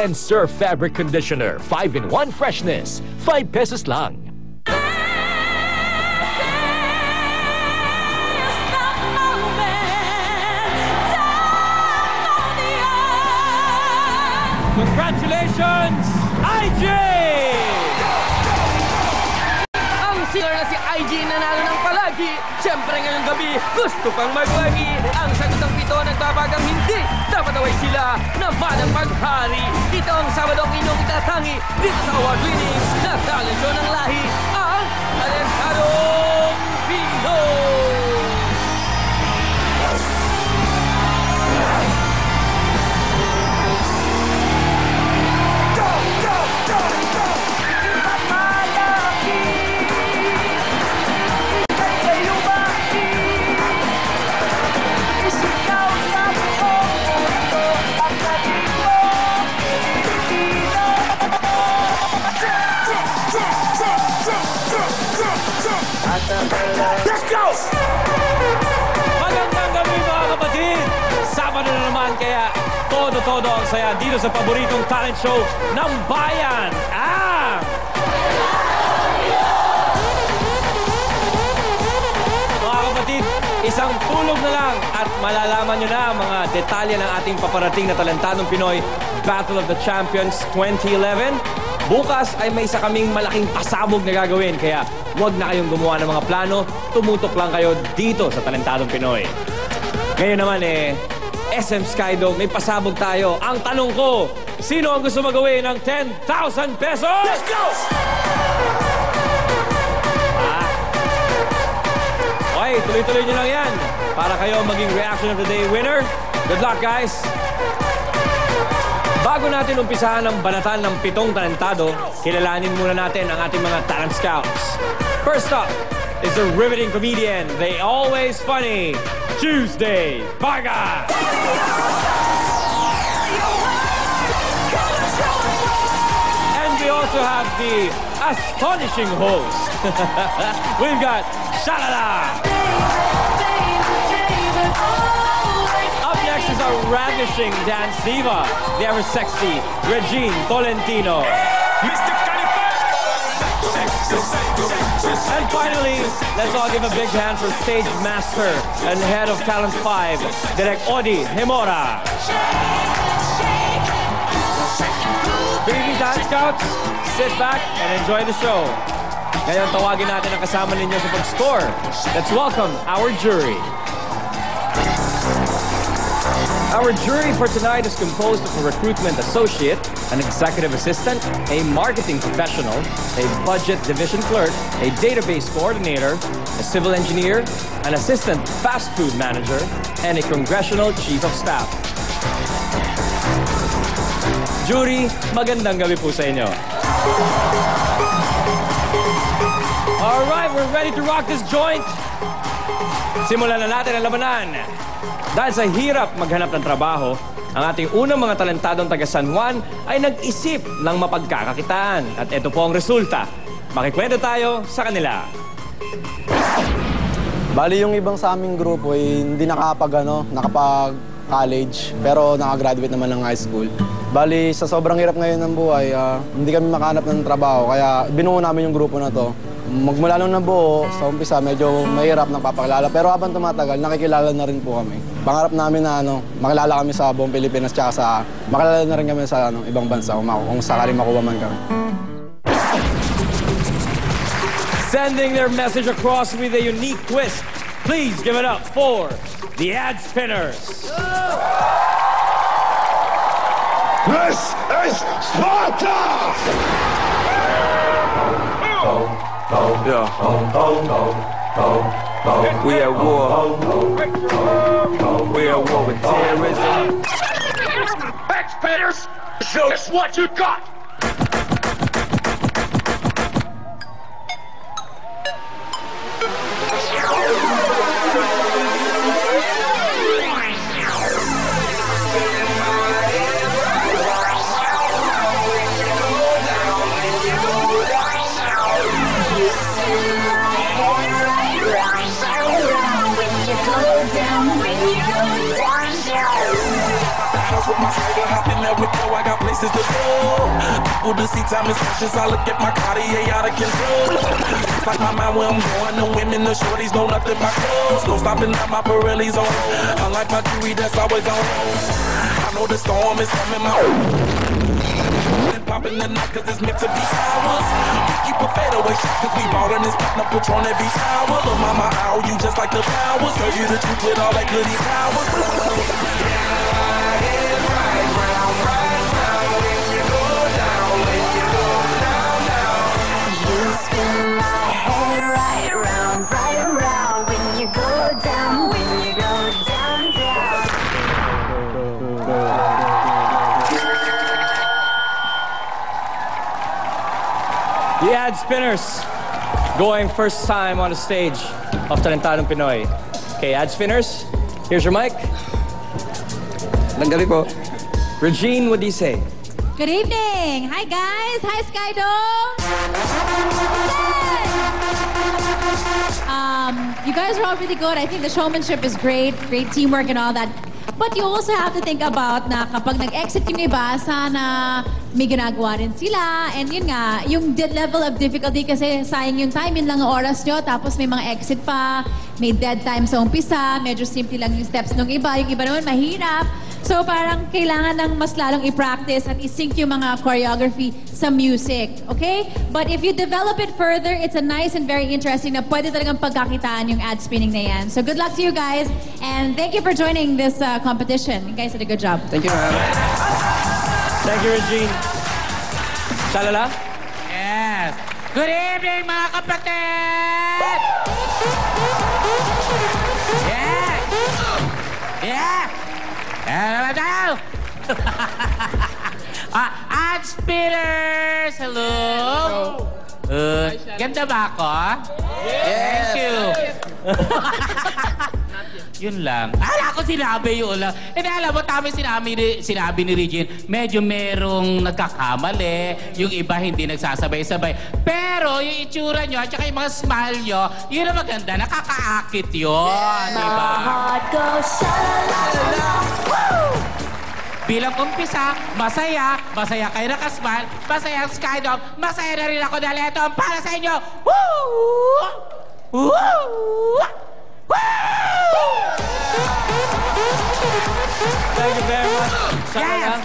and Surf Fabric Conditioner 5-in-1 freshness, 5 pesos lang. Congratulations, IJ! Ang singer na si IJ nanalo ng palagi. Siyempre ngayong gabi, gusto pang magwagi. Ang sagot ng pito nagbabagang hindi. Dapat away sila naman ang maghari. Ito ang Sabado ang inyong itatangi. Dito sa award-winning na talent show ng lahi. Ang Talentadong Pinoy! Let's go! Magandang gabi mga kapatid! Sabado na naman kaya todo-todo ang saya dito sa paboritong talent show ng bayan. Mga kapatid, isang tulog na lang at malalaman nyo na mga detalye ng ating paparating na Talentadong Pinoy Battle of the Champions 2011. Bukas ay may isa kaming malaking pasabog na gagawin, kaya huwag na kayong gumawa ng mga plano, tumutok lang kayo dito sa Talentadong Pinoy. Ngayon naman SM Skydog, may pasabog tayo. Ang tanong ko, sino ang gusto magawin ng 10,000 pesos? Let's go! Okay, tuloy-tuloy nyo lang yan para kayo maging Reaction of the Day winner. Good luck, guys! Bago natin umpisahan ang banatan ng 7 talentado, kilalanin muna natin ang ating mga talent scouts. First up is the riveting comedian, the always funny, Tuesday Vargas! And we also have the astonishing host. We've got Shalala! Up next is our ravishing dance diva, the ever-sexy Regine Tolentino. Mr. And finally, let's all give a big hand for stage master and head of Talent 5, Direk Odi Himora. Good evening, Talent Scouts. Sit back and enjoy the show. Ngayon, tawagin natin ang kasama ninyo sa pag-score. Let's welcome our jury. Our jury for tonight is composed of a recruitment associate, an executive assistant, a marketing professional, a budget division clerk, a database coordinator, a civil engineer, an assistant fast food manager, and a congressional chief of staff. Jury, magandang gabi po sa inyo. All right, we're ready to rock this joint. Simulan na natin ang labanan. Dahil sa hirap maghanap ng trabaho, ang ating unang mga talentadong taga San Juan ay nag-isip ng mapagkakakitaan. At ito po ang resulta. Makikwento tayo sa kanila. Bali, yung ibang sa aming grupo ay hindi nakapag-college, pero nakagraduate naman ng high school. Bali, sa sobrang hirap ngayon ng buhay, hindi kami makahanap ng trabaho, kaya binuo namin yung grupo na to. Magmula nung nabuo, sa umpisa medyo mahirap ng papakilala, pero habang tumatagal, nakikilala na rin po kami. Pangarap namin na makilala kami sa buong Pilipinas, tsaka sa makilala na rin kami sa ibang bansa kung sakaling makuha man kami. Sending their message across with a unique twist. Please give it up for the Ad Spinners. This is Sparta! Yeah. We at war. We at war with terrorism. Taxpayers, show us what you got! I got places to go. People to see time is precious. I look at my Cartier out of control. It's like my mind where I'm going. The women, the shorties know nothing but clothes. No stopping at my Pirelli's on. Unlike my jewelry that's always on. I know the storm is coming my way. Popping the night cause it's meant to be ours. We keep a fadeaway shot cause we ballin' this platinum Patron every hour. Look mama, I owe you just like the flowers. Tell you the truth with all that goody powers. The Ad Spinners going first time on the stage of Talentadong Pinoy. Okay, Ad Spinners, here's your mic. Gabi po. Regine, what do you say? Good evening. Hi, guys. Hi, Skydome. You guys are all really good. I think the showmanship is great. Great teamwork and all that. But you also have to think about na kapag nag-exit yung iba, sana may ginagawa rin sila. And yun nga, yung level of difficulty kasi sayang yung time, yun lang ang oras nyo. Tapos may mga exit pa, may dead time sa umpisa, medyo simple lang yung steps ng iba. Yung iba naman mahirap. So parang kailangan ng mas lalong i-practice at i-sync yung mga choreography sa music. Okay? But if you develop it further, it's a nice and very interesting na pwede talagang pagkakitaan yung ad spinning na yan. So good luck to you guys. And thank you for joining this competition. You guys did a good job. Thank you, ma'am. Thank you, Regine. Shalala? Yes. Good evening, mga kapatid! Yeah! Yeah! Hello! Ad Spinners! Hello! Ganda ba ako? Yes! Thank you! Yun lang. Ala ko sinabi yun lang. E alam mo, tama sinabi ni Regine, medyo merong nagkakamali, yung iba hindi nagsasabay-sabay. Pero yung itsura nyo at saka yung mga smile nyo, yun ang maganda, nakakaakit yun. Diba? Bilang umpisa, masaya kayo nakasmile, masaya ang Skydome, masaya na rin ako dahil ito ang para sa inyo. Woo! Woo! Thank you very much. Yes!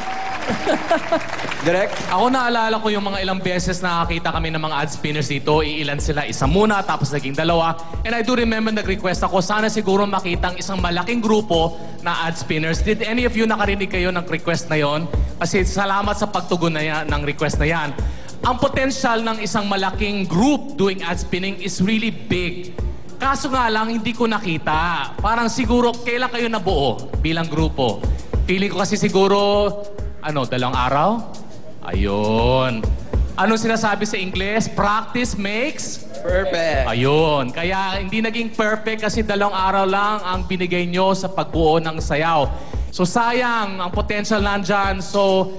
Direk? Ako naalala ko yung mga ilang beses nakakita kami ng mga ad spinners dito. Iilan sila, isa muna, tapos naging dalawa. And I do remember nag-request ako, sana siguro makita ang isang malaking grupo na ad spinners. Did any of you nakarinig kayo ng request na yon? Kasi salamat sa pagtugon na yan, ng request na yan. Ang potential ng isang malaking group doing ad spinning is really big. Kaso nga lang, hindi ko nakita. Parang siguro, kailan kayo nabuo bilang grupo? Feeling ko kasi siguro, 2 araw? Ayun. Anong sinasabi sa Ingles? Practice makes? Perfect. Ayun. Kaya hindi naging perfect kasi 2 araw lang ang binigay nyo sa pagbuo ng sayaw. So sayang, ang potential nandyan. So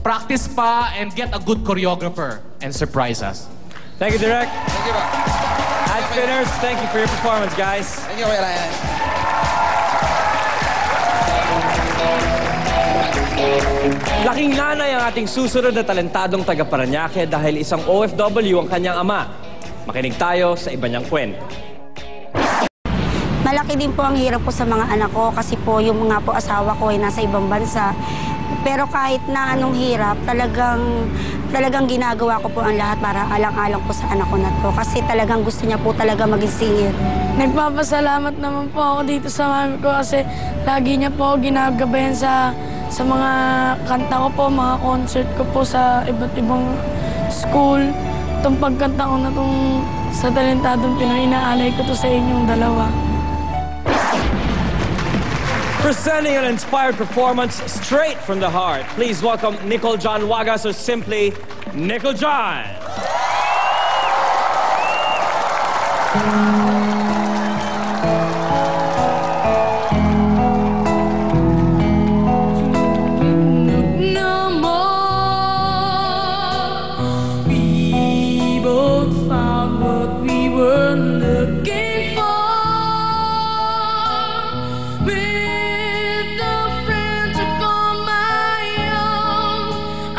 practice pa and get a good choreographer and surprise us. Thank you, Direk. Thank you, ma'am. Ad Spinners, thank you for your performance, guys. Thank you, Kuya Ryan. Laking nanay ang ating susunod na talentadong taga-Parañaque dahil isang OFW ang kanyang ama. Makinig tayo sa iba niyang kwento. Malaki din po ang hirap ko sa mga anak ko kasi po yung mga po asawa ko ay nasa ibang bansa. Pero kahit na anong hirap, talagang ginagawa ko po ang lahat para alang-alang po sa anak ko na to. Kasi talagang gusto niya po talaga maging singer. Nagpapasalamat naman po ako dito sa mami ko kasi lagi niya po ginagabayan sa mga kanta ko po, mga concert ko po sa iba't ibang school. Itong pagkanta ko na itong sa Talentadong Pinoy, inaalay ko to sa inyong dalawa. Presenting an inspired performance straight from the heart, please welcome Nicole John Wagas, or simply Nicole John. No more. We both found what we were looking for. With the friends took on my own,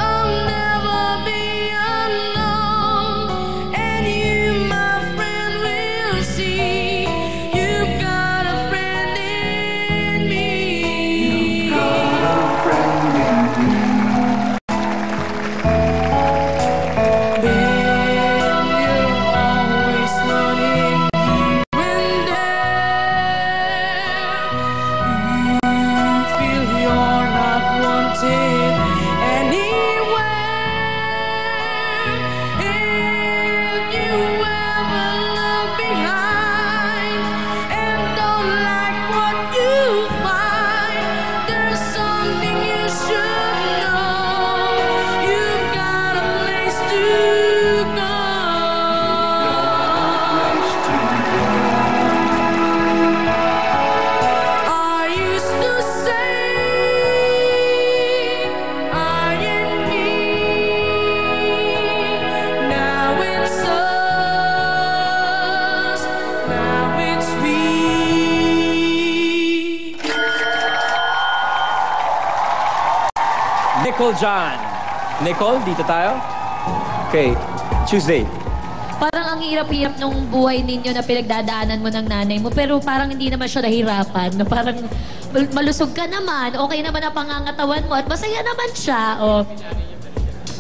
Nicole John. Nicole, dito tayo. Okay, Tuesday. Parang ang hirap-hirap nung buhay ninyo na pinagdadaanan mo ng nanay mo, pero parang hindi naman siya nahirapan. Na parang malusog ka naman, okay naman ang pangangatawan mo, at masaya naman siya. O,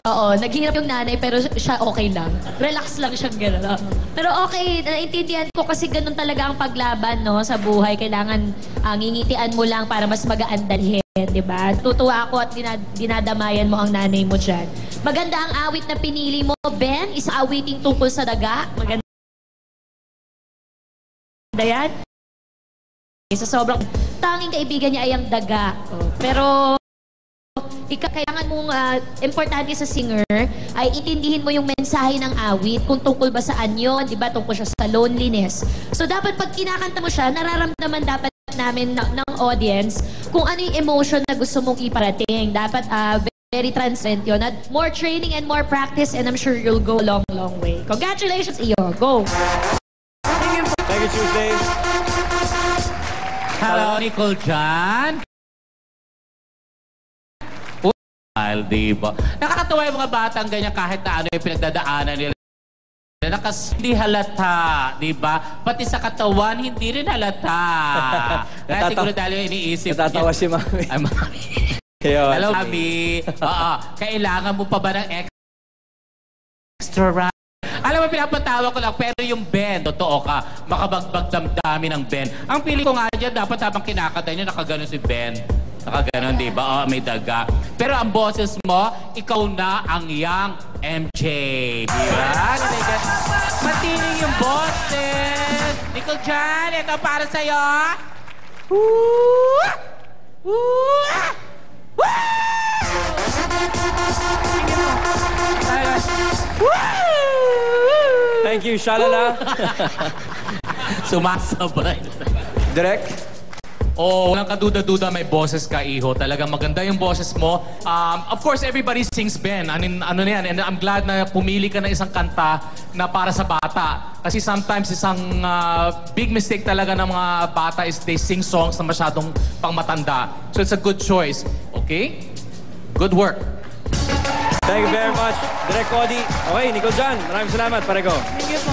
oo, naghirap yung nanay, pero siya okay lang. Relax lang siyang gano'n. Pero okay, naintindihan ko kasi ganun talaga ang paglaban, no, sa buhay. Kailangan ngingitian mo lang para mas magaan dalhin, di ba? Tutuwa ako at dinadamayan mo ang nanay mo dyan. Maganda ang awit na pinili mo, Ben. Isang awiting tungkol sa daga. Maganda yan. Sa sobrang tanging kaibigan niya ay ang daga. Pero kailangan mong importante sa singer ay intindihin mo yung mensahe ng awit kung tungkol ba saan yun, di ba? Tungkol siya sa loneliness. So dapat pag kinakanta mo siya, nararamdaman dapat namin ng audience kung ano yung emotion na gusto mong iparating. Dapat very transparent yun. At more training and more practice, and I'm sure you'll go a long, long way. Congratulations, Iyo. Go! Thank you, Tuesday. Hello, Nicole John. Diba? Nakakatawa yung mga batang ganyan kahit na ano yung pinagdadaanan nila. Hindi halata, di ba? Pati sa katawan, hindi rin halata. Kaya siguro dahil iniisip niya. Natatawa si Mami. Ay, Mami. Hello, Mami. Oo, kailangan mo pa ba ng extra ride? Alam mo, pinapatawa ko lang, pero yung Ben, totoo ka, makabagbag damdamin ng Ben. Ang pili ko nga dyan, dapat habang kinakata niya, nakaganon si Ben. Nakaganon, di ba? May daga. Pero ang boses mo, ikaw na ang young MJ. Di ba? Matiling yung boses. Nicole John, ito para sa'yo. Woo! Woo! Thank you, Shalala. Sumasabay. Direk? Oh, walang kaduda-duda, may boses ka, Iho. Talagang maganda yung boses mo. Of course, everybody sings Ben. Ano na yan? And I'm glad na pumili ka ng isang kanta na para sa bata. Kasi sometimes isang big mistake talaga ng mga bata is they sing songs na masyadong pangmatanda. So it's a good choice. Okay? Good work. Thank you very much, Direk Cody. Okay, Nicole John, maraming salamat, Pareko. Thank you po.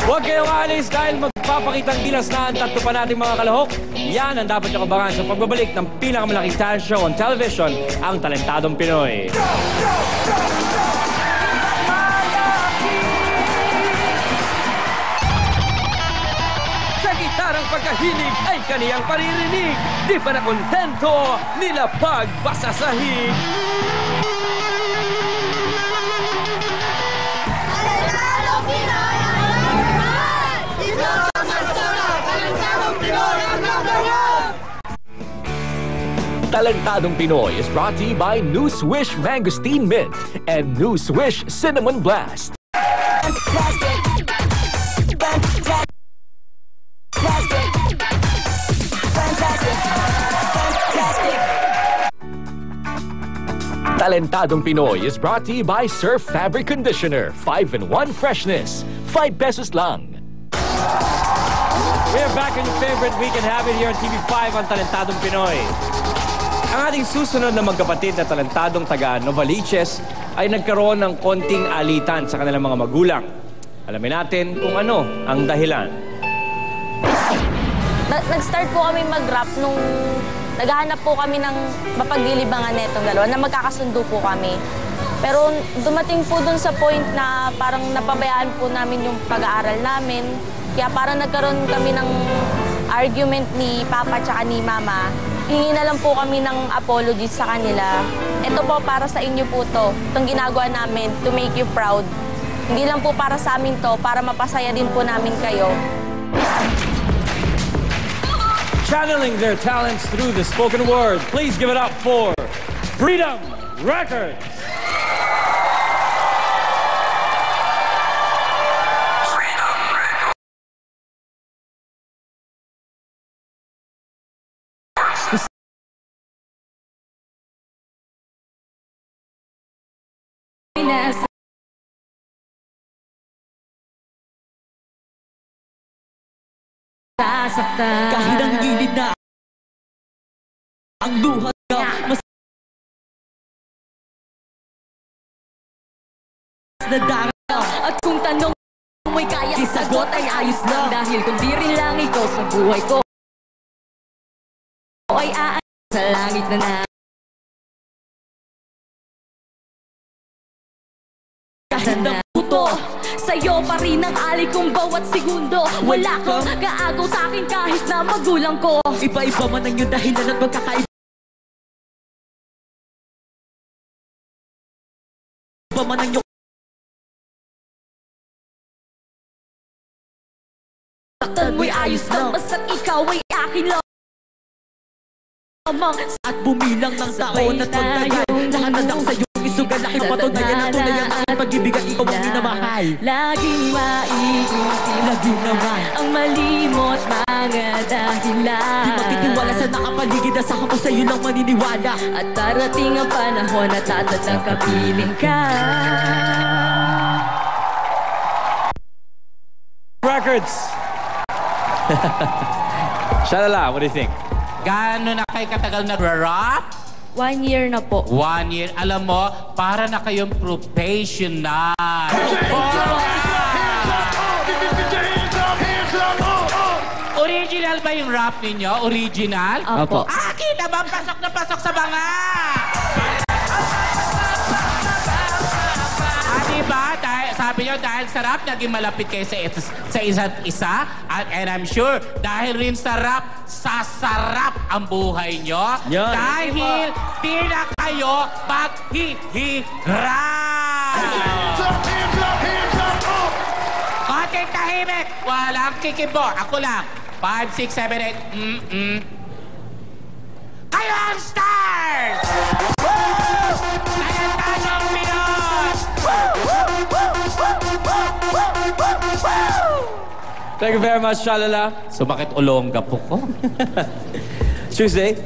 Huwag kayong aalis dahil magpapakitang gilas na ang tatlo pa nating mga kalahok. Yan ang dapat nyo kabangan sa pagbabalik ng pinakamalaking talent show on television, ang Talentadong Pinoy. Sa gitarang pagkahilig ay kaniyang paririnig. Di pa na kontento, nilapag basasahig. Talentadong Pinoy is brought to you by New Swish Mangosteen Mint and New Swish Cinnamon Blast. Talentadong Pinoy is brought to you by Surf Fabric Conditioner. 5-in-1 freshness. 5 pesos lang. We are back in your favorite weekend habit here on TV5 on Talentadong Pinoy. Ang ating susunod na magkapatid na talentadong taga Novaliches ay nagkaroon ng konting alitan sa kanilang mga magulang. Alamin natin kung ano ang dahilan. Nag-start po kami mag-rap nung naghahanap po kami ng mapagdilibangan netong dalawa na magkakasundo po kami. Pero dumating po dun sa point na parang napabayaan po namin yung pag-aaral namin. Kaya parang nagkaroon kami ng argument ni Papa at ni Mama. Hingi na lang po kami ng apologies sa kanila. Ito po para sa inyo po to. Itong ginagawa namin to make you proud. Hindi lang po para sa amin to, para mapasaya din po namin kayo. Channeling their talents through the spoken word, please give it up for Freedom Records! Kahit ang gilid na ang luha ka. Mas nadara. At kung tanong mo'y kaya, sagot ay ayos lang. Dahil kung di rin lang ikaw sa buhay ko, ay aangat sa langit na kahit na puto, sa'yo pa rin ang ali kong bawat segundo. Wala kang kaagaw sa'kin kahit na magulang ko. Iba-iba man ang iyong dahilan at magkakaiba man ang iyong taktan mo'y ayos lang, basta't ikaw ay akin lang. At bumilang ng taon at magtagal, lahat na lang sa'yo isugal, laking patunayan ang tunay ang aking pag-ibig at ikaw ang minamahal. Laging maiintin, laging naman ang malimot mga dahilan. Di magtitiwala sa nakapaligid, asahan ko sa'yo lang maniniwala. At darating ang panahon na tatatang kapiling ka. Records! Shalala, what do you think? Gaano na kayo katagal nag-rap? 1 year na po. 1 year. Alam mo, para na kayong professional. Original ba yung rap ninyo? Original? Opo. Kita ba? Pasok na pasok sa banga! Diba? Sabi nyo, dahil sa rap, naging malapit kayo sa isa't isa. And I'm sure, dahil rin sa rap, sasarap ang buhay nyo. Yan. Dahil di na kayo maghihirap. Konting tahimik. Walang kikibo. Ako lang. 5, 6, 7, 8. Kayo ang stars! Talentadong Pinoy! Thank you very much, Shalala. Sumakit ulongga po ko. Tuesday.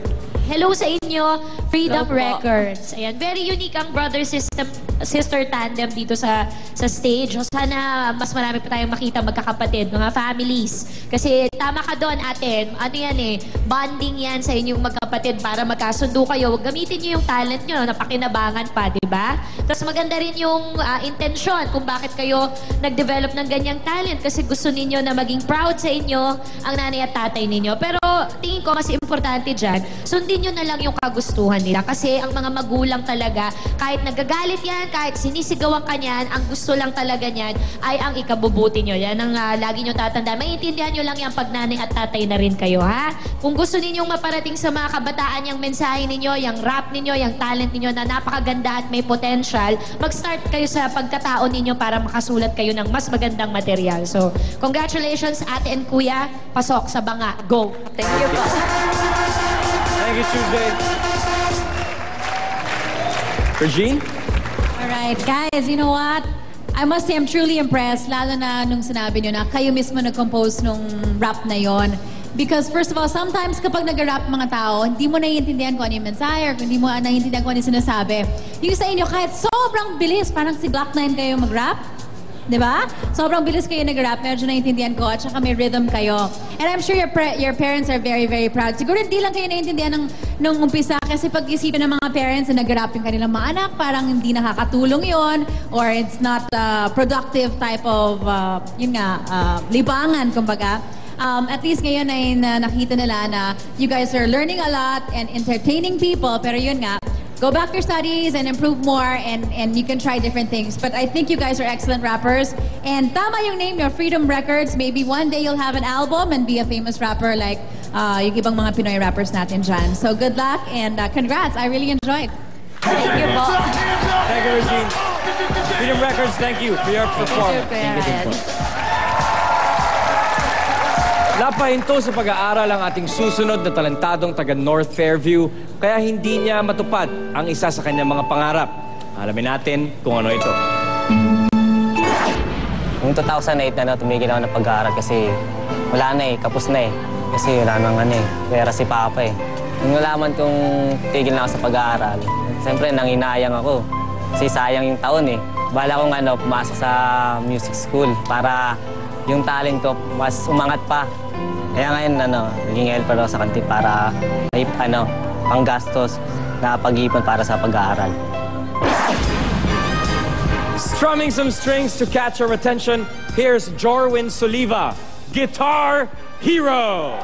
Hello sa inyo, Freedom Hello po. Records. Ayan, very unique ang brother-sister tandem dito sa stage. So, sana mas marami pa tayong makita magkakapatid, mga families. Kasi tama ka doon, ate. Ano yan eh, bonding yan sa inyong magkapatid para magkasundo kayo. Gamitin nyo yung talent nyo, napakinabangan pa, di ba? Tapos maganda rin yung intensyon kung bakit kayo nag-develop ng ganyang talent. Kasi gusto ninyo na maging proud sa inyo ang nanay at tatay ninyo. Pero tingin ko mas importante dyan, sundin nyo na lang yung kagustuhan nila. Kasi ang mga magulang talaga, kahit nagagalit yan, kahit sinisigawan ka niyan, ang gusto lang talaga niyan ay ang ikabubuti nyo. Yan ang lagi nyo tatandaan. Maintindihan nyo lang yan pag nanay at tatay na rin kayo, ha? Kung gusto ninyong maparating sa mga kabataan yung mensahe ninyo, yung rap ninyo, yung talent ninyo na napakaganda at may potential, mag-start kayo sa pagkatao ninyo para makasulat kayo ng mas magandang material. So, congratulations, ate and kuya. Pasok sa banga. Go! Thank you po. Thank you, Tuesday. Regine? Alright, guys, you know what? I must say I'm truly impressed, lalo na nung sinabi nyo na kayo mismo nag-compose nung rap na yon. Because first of all, sometimes kapag nag-rap mga tao, hindi mo naiintindihan kung ano yung mensahe or hindi mo naiintindihan kung ano yung sinasabi. Yung sa inyo, kahit sobrang bilis, parang si Glock 9 kayo mag-rap. Diba? Sobrang bilis kayo nag-rap, medyo naiintindihan ko, at saka may rhythm kayo. And I'm sure your parents are very, very proud. Siguro hindi lang kayo naiintindihan nung umpisa kasi pag-isipin ng mga parents na nag-rap yung kanilang mga anak, parang hindi nakakatulong yon or it's not productive type of, libangan, kumbaga. At least ngayon ay nakita nila na you guys are learning a lot and entertaining people, pero yun nga, go back to your studies and improve more and you can try different things. But I think you guys are excellent rappers. And tama yung name, your Freedom Records. Maybe one day you'll have an album and be a famous rapper like yung ibang mga Pinoy rappers natin dyan. So good luck and congrats. I really enjoyed. Thank you po. Thank you, Regine. Freedom Records, thank you for your performance. Thank you, Napahinto sa pag-aaral ang ating susunod na talentadong taga North Fairview, kaya hindi niya matupad ang isa sa kanyang mga pangarap. Alamin natin kung ano ito. Noong 2008 na tumigil ako ng pag-aaral kasi wala na kapos na Kasi wala nang pera si Papa Nung nalaman kong tigil na ako sa pag-aaral, siyempre nanginayang ako. Kasi sayang yung taon Bala kong pumasok sa music school para yung talent ko mas umangat pa. Kaya ngayon, naging helper ako sa kantin para panggastos na pag-iipon para sa pag-aaral. Strumming some strings to catch our attention, here's Jorwin Soliva, Guitar Hero.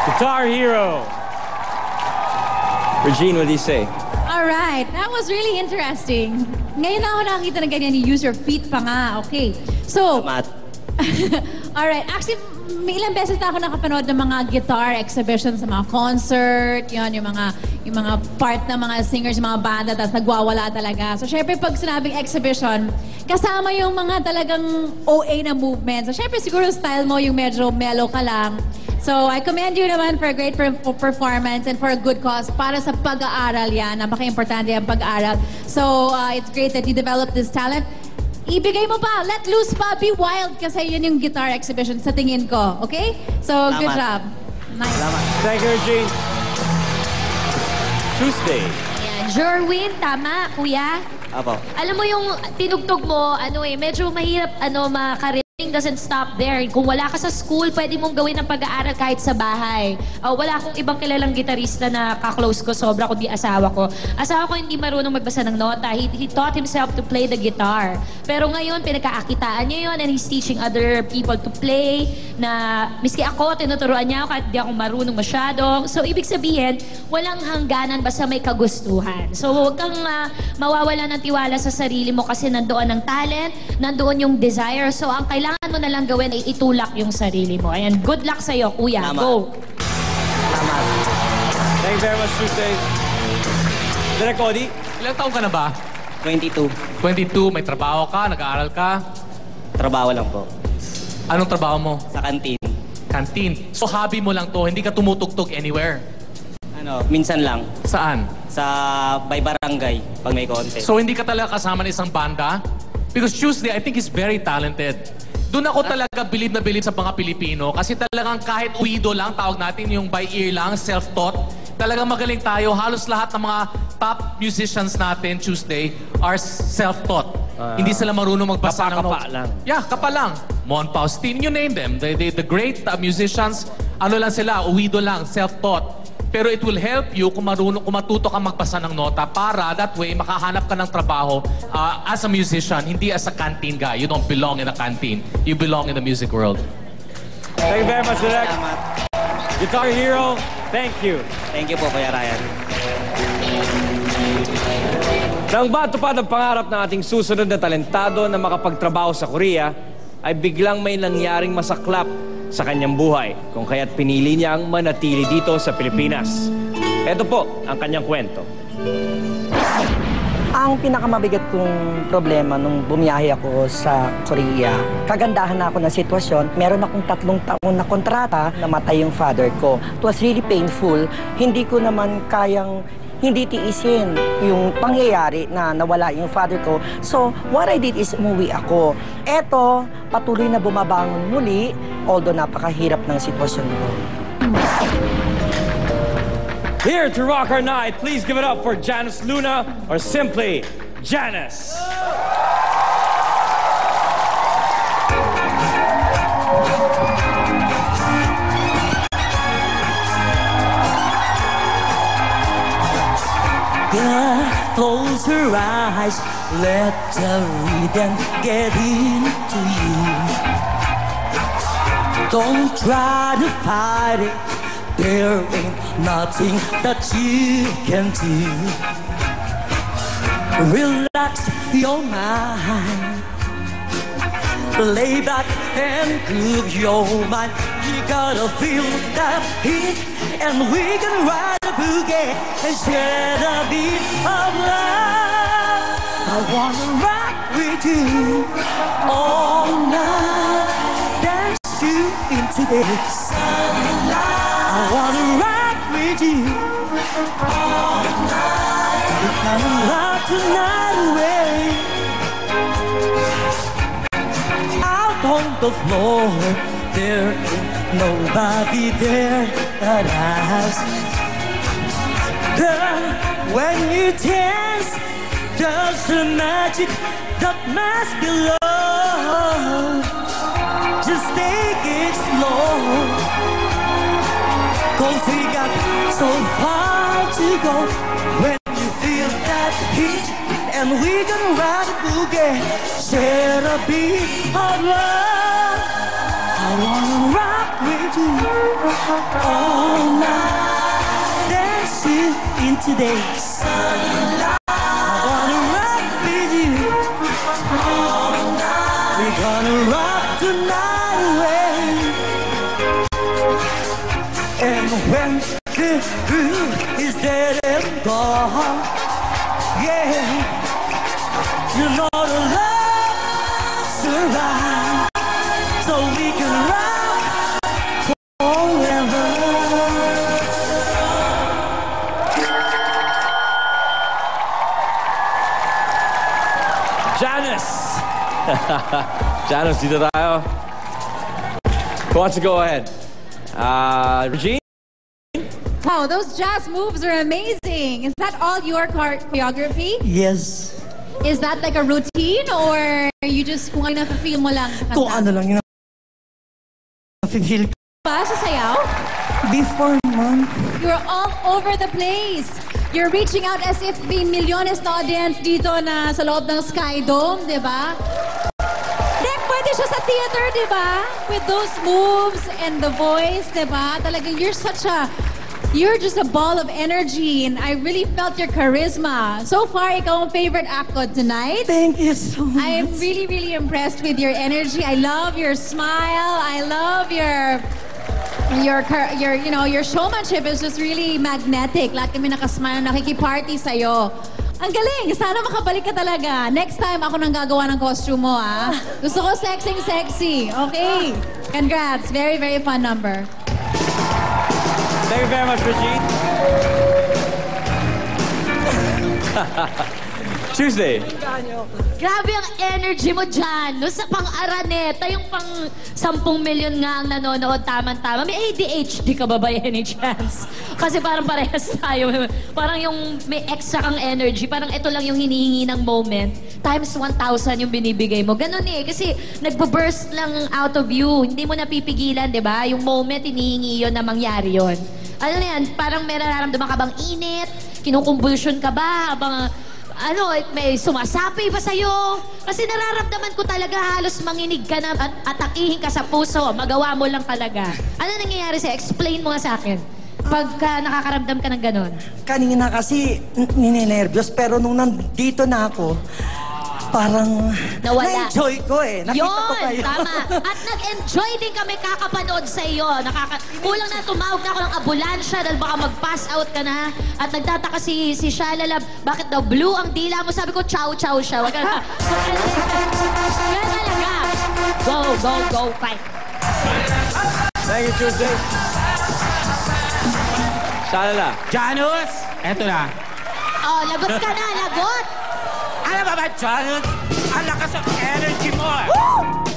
Guitar Hero. Regine, what do you say? All right, that was really interesting. Ngayon na ako nakakita ng ganyan, you use your feet pa nga. Okay. So, all right. Actually, may ilang beses na ako nakapanood ng mga guitar exhibitions sa mga concert, yung mga part ng mga singers, yung mga banda, tapos nagwawala talaga. So, syempre, pag sinabing exhibition, kasama yung mga talagang OA na movements. So, syempre, siguro style mo yung medyo mellow ka lang. So, I commend you naman for a great performance and for a good cause para sa pag-aaral yan. Napaka-importante ang pag-aaral. So, it's great that you developed this talent. Ibigay mo pa, let loose pa, be wild kasi yun yung guitar exhibition sa tingin ko. Okay? So, good job. Nice. Thank you, Regine. Tuesday. Ayan, Jorwin, tama, kuya? Apo. Alam mo yung tinugtog mo, medyo mahirap, makarinig. Doesn't stop there. Kung wala ka sa school, pwede mong gawin ang pag-aaral kahit sa bahay. Wala akong ibang kilalang gitarista na ka-close ko, sobra kundi asawa ko. Asawa ko hindi marunong magbasa ng nota. He taught himself to play the guitar. Pero ngayon, pinagkaakitaan niya yun and he's teaching other people to play na miski ako, tinuturuan niya ako kahit di ako marunong masyado. So, ibig sabihin, walang hangganan basta may kagustuhan. So, huwag kang mawawala ng tiwala sa sarili mo kasi nandoon ang talent, nandoon yung desire. So, ang kailangan mo na lang gawin ay itulak yung sarili mo. Ayan, good luck sa'yo, kuya. Tama. Go! Tama. Thank you very much, Tuesday. Direk Cody? Ilang taon ka na ba? 22. 22, may trabaho ka, nag-aaral ka? Trabaho lang po. Anong trabaho mo? Sa kantin. Kantin. So hobby mo lang to, hindi ka tumutugtog anywhere? Minsan lang. Saan? Sa by barangay, pag may contest. So hindi ka talaga kasama ng isang banda? Because Tuesday, I think he's very talented. Doon ako talaga bilib na bilib sa mga Pilipino kasi talagang kahit uwido lang, tawag natin yung by ear lang, self-taught, talagang magaling tayo. Halos lahat ng mga top musicians natin Tuesday are self-taught. Hindi sila marunong magbasa ng notes. Lang. Yeah, kapa lang. Mon Faustin, you name them. The great musicians, ano lang sila, uwido lang, self-taught. Pero it will help you kung matuto ka magbasa ng nota para that way makahanap ka ng trabaho as a musician, hindi as a canteen guy. You don't belong in a canteen. You belong in the music world. Thank you very much, Direk. Guitar Hero, thank you. Thank you po, Kuya Ryan. Nang matupad ang pangarap ng ating susunod na talentado na makapagtrabaho sa Korea, ay biglang may nangyaring masaklap sa kanyang buhay, kung kaya't pinili niyang manatili dito sa Pilipinas. Ito po ang kanyang kwento. Ang pinakamabigat kong problema nung bumiyahe ako sa Korea, kagandahan na ako ng sitwasyon, meron akong 3 taon na kontrata, namatay yung father ko. It was really painful. Hindi ko naman kayang hindi tiisin yung pangyayari na nawala yung father ko. So, what I did is umuwi ako. Eto, patuloy na bumabangon muli, although napakahirap ng sitwasyon ko. Here to rock our night, please give it up for Janice Luna, or simply Janice. Girl, close your eyes, let the rhythm get into you. Don't try to fight it, there ain't nothing that you can do. Relax your mind, lay back and groove your mind. You gotta feel that heat, and we can ride a boogie and share the beat of love. I wanna rock with you all night, dance you into the sunlight. I wanna rock with you all night. We're gonna rock tonight away. Out on the floor, there ain't nobody there but us. Girl, when you dance, there's a magic that must be love. Just take it slow, 'cause we got so far to go. When you feel that heat, and we can ride a boogie, share a beat of love. I wanna rock with you all night, dance you into the sunlight. I wanna rock with you all night. We're gonna rock tonight away. And when the groove is dead and gone, yeah, you know the love survives, so we can rock forever. Janice! Janice, dito tayo. Who wants to go ahead? Regine? Wow, those jazz moves are amazing. Is that all your choreography? Yes. Is that like a routine, or you just kung ano na-feel mo lang sa kanta? Kung ano lang yun na-feel ko. Ba sa sayaw? Before, ma'am. You're all over the place. You're reaching out as if may milyones na audience dito na sa loob ng Sky Dome, di ba? Then, pwede siya sa theater, di ba? With those moves and the voice, di ba? Talagang you're just a ball of energy, and I really felt your charisma. So far, ikaw ang favorite act ko tonight. Thank you so much. I am really, really impressed with your energy. I love your smile. I love your showmanship is just really magnetic. Lahat kami nakasmile, nakikiparty sa'yo. Ang galing! Sana makabalik ka talaga. Next time, ako nang gagawa ng costume mo, ah. Gusto ko sexy. Okay. Congrats. Very, very fun number. Thank you very much, Regine. Tuesday. Grabe ang energy mo dyan. No, sa pang-Araneta, yung pang 10 milyon nga ang nanonood, tama-tama. May ADHD ka ba by any chance? Kasi parang parehas tayo. Parang yung may extra kang energy. Parang ito lang yung hinihingi ng moment. Times 1,000 yung binibigay mo. Ganun eh. Kasi nagbo-burst lang out of you. Hindi mo napipigilan, di ba? Yung moment, hinihingi yun na mangyari yun. Ano na yan? Parang may nararamdaman ka bang init? Kinukumbulsyon ka ba? Habang may sumasapi ba sa'yo? Kasi nararamdaman ko talaga halos manginig ka na at atakihin ka sa puso. Magawa mo lang talaga. Ano nangyayari sa'yo? Explain mo nga sa akin. Pagka nakakaramdam ka ng ganon. Kanina kasi ninenervyos, pero nung nandito na ako, parang Nawala. na-enjoy ko eh. Nakita ko Yun, kayo. tama. At nag-enjoy din kami kakapanood sa iyo. Kulang na tumawag na ako ng ambulansya dahil baka mag-pass out ka na. At nagtataka si Shalala, bakit daw blue ang dila mo? Sabi ko, chow-chow siya. Wag ka na. Kaya talaga. Go, go, go, fight. Thank you, Tuesday. Shalala. Janus! Eto na. Oh, lagot ka na, lagot. Alam ba ba, Janus? Ang lakas ng energy mo.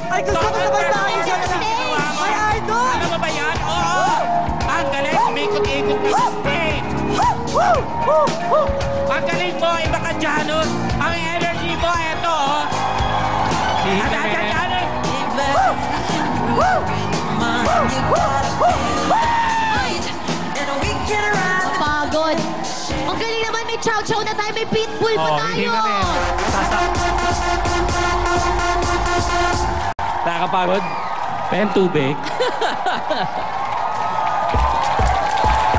Ay, gusto ko sabay tayo sa my idol! Alam mo ba yan? Oo! Ang galing, umikot-ikot mo sa stage. Ang galing mo, iba ka, Janus. Ang energy mo, eto, oh. Janus! Pagod. Ang galing naman, may chow-chow na tayo, may pitbull pa tayo. Nakakapagod? Pen tubig.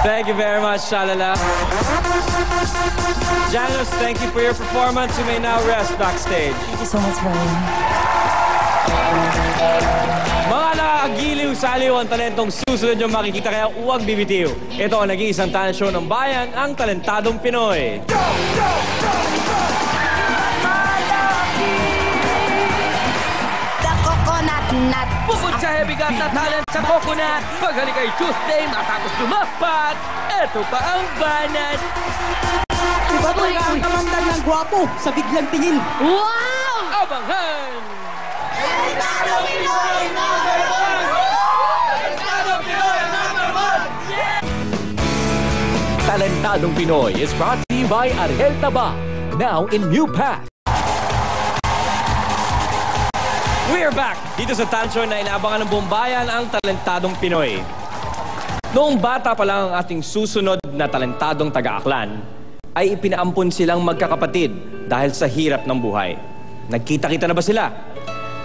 Thank you very much, Shalala. Janus, thank you for your performance. You may now rest backstage. Thank you so much, Ryan. Mga nakakagiliw sa aliw ang talentong susunod yung makikita, kaya huwag bibitiw. Ito ang nag-iisang talent show ng bayan, ang Talentadong Pinoy. The Coconut Nut. Bukod sa heavy-gut na talent sa coconut, paghalik kay Tuesday matapos lumapat, eto pa ang banat. Iba talaga ang kamandag ng gwapo sa biglang tingin. Wow! Abangan! Talentadong Pinoy is brought to you by Ariel Taba, now in new path. We're back! Dito sa talent show na inaabangan ng buong bayan, ang Talentadong Pinoy. Noong bata pa lang ang ating susunod na talentadong taga-Aklan, ay ipinaampun silang magkakapatid dahil sa hirap ng buhay. Nagkita-kita na ba sila?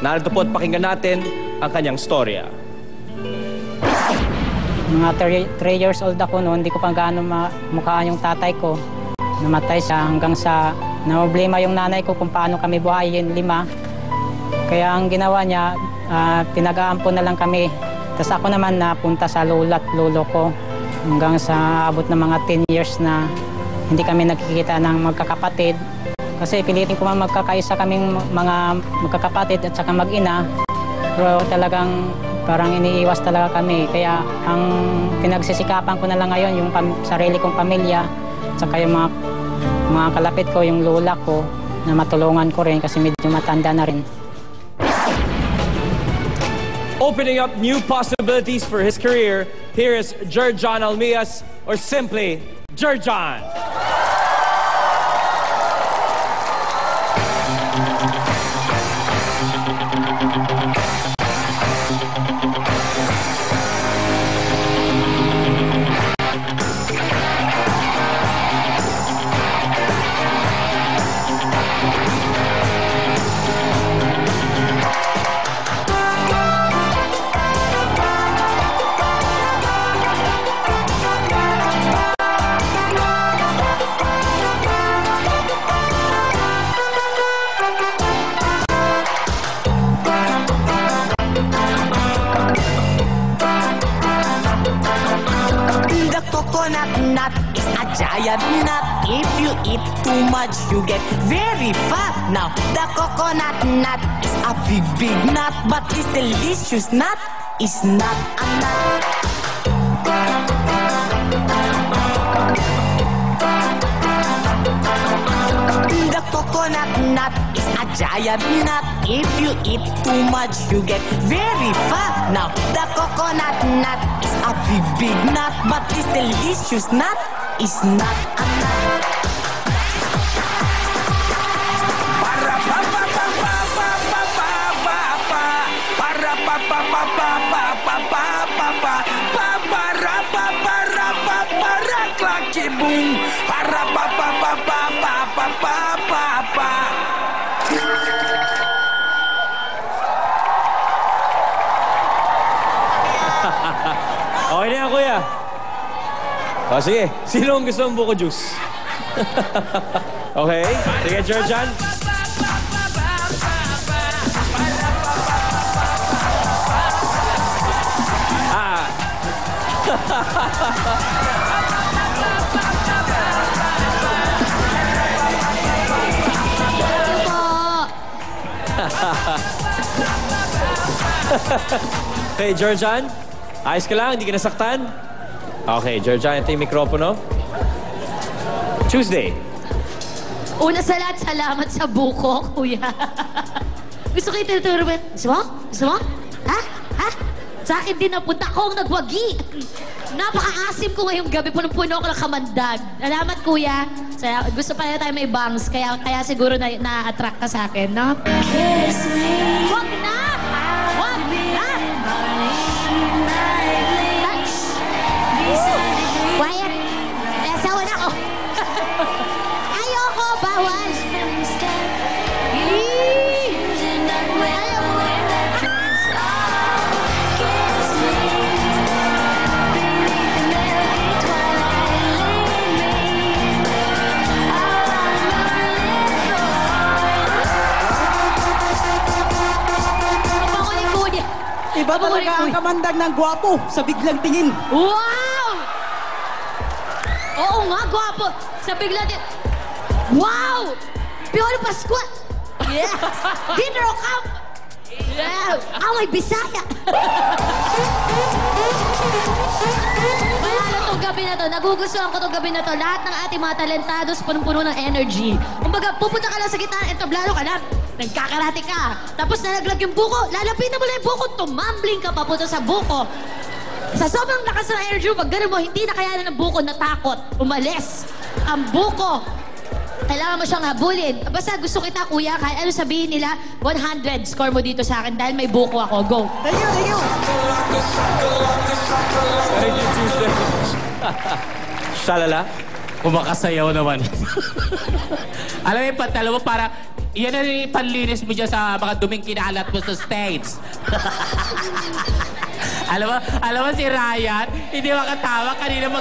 Narito po at pakinggan natin ang kanyang storya. Mga 3 years old ako noon, hindi ko pa gaano mukhaan yung tatay ko. Namatay siya hanggang sa naproblema yung nanay ko kung paano kami buhayin 5. Kaya ang ginawa niya, pinag-aampon na lang kami. Tapos ako naman napunta sa lola at lolo ko hanggang sa abot ng mga 10 years na hindi kami nagkikita ng magkakapatid. Kasi pilitin ko man magkakaisa kaming mga magkakapatid at saka mag-ina. Pero talagang parang iniiwas talaga kami. Kaya ang pinagsisikapan ko na lang ngayon, yung sarili kong pamilya, at saka yung mga kalapit ko, yung lola ko, na matulungan ko rin kasi medyo matanda na rin. Opening up new possibilities for his career, here is Jerjon Almias, or simply, Jerjon. Coconut nut is a giant nut. If you eat too much, you get very fat. Now, the coconut nut is a big, big nut, but it's delicious nut. It's not a nut. The coconut nut is a giant nut. If you eat too much, you get very fat. Now, the coconut nut is a big, big nut, but it's delicious nut. It's not a nut. Para pa pa pa pa pa pa pa pa pa. Para pa pa pa pa pa pa pa pa pa. Pa para pa para pa para klaki boom. Para pa pa pa pa pa pa pa pa pa. Okay na yan, kuya. O, sige. Sino ang gusto ng buko juice? Okay. Sige, Jerjon. Okay, Georgian. Ayos ka lang, hindi ka nasaktan? Okay, Georgian, ito yung mikropono. Tuesday. Una sa lahat, salamat sa buko, kuya. Gusto ko yung tinuturo mo. Gusto mo? Gusto mo? Ha? Ha? Sa akin din napunta ko ang nagwagi. Napaka-asim ko ngayong gabi. Punong-puno ko ng kamandag. Salamat, kuya. Gusto pa tayo may bangs. Kaya siguro na-attract ka sa akin, no? Wag na! Wag na! Quiet! Nasawa na ako. Ayoko! Bawal! Iba talaga ang kamandag ng gwapo sa biglang tingin. Wow! Oo nga, gwapo. Sa biglang tingin. Wow! Piolo Pascual. Yes! Dinner Camp. Yeah! Away Bisaya. Manalo tong gabi na to. Nagugustuhan ko tong gabi na to. Lahat ng ating mga talentados punong-puno ng energy. Kumbaga, pupunta ka lang sa gitna, entablado ka na. Nagkakarate ka. Tapos nalaglag yung buko. Lalapitan mo lang yung buko. Tumambling ka papunta sa buko. Sa sobrang lakas ng energy, pag ganun mo, hindi na kayanan ng buko, natakot. Umalis. Ang buko. Kailangan mo siyang habulin. Basta gusto kita, kuya, kahit ano sabihin nila, 100 score mo dito sa akin dahil may buko ako. Go. Thank you, thank you. Thank you, Tuesday. Shalala. Kumakasayaw naman. Alam mo yung pantalo mo, para yan na yung panlinis mo dyan sa mga duming kinalat mo sa stage. alam mo si Ryan, hindi makatawa kanina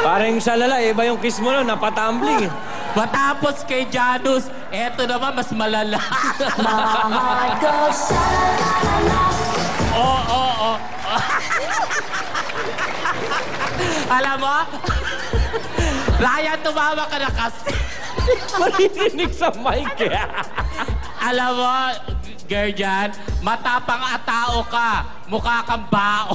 Parang Shalala, iba yung kiss mo no, napatumbling. Matapos kay Janus, eto naman mas malala. Oo. Alam mo? Ryan, tumama ka na kasi. Marinig sa mic eh. Alam mo, Gerjan, matapang atao ka. Mukha kang bao.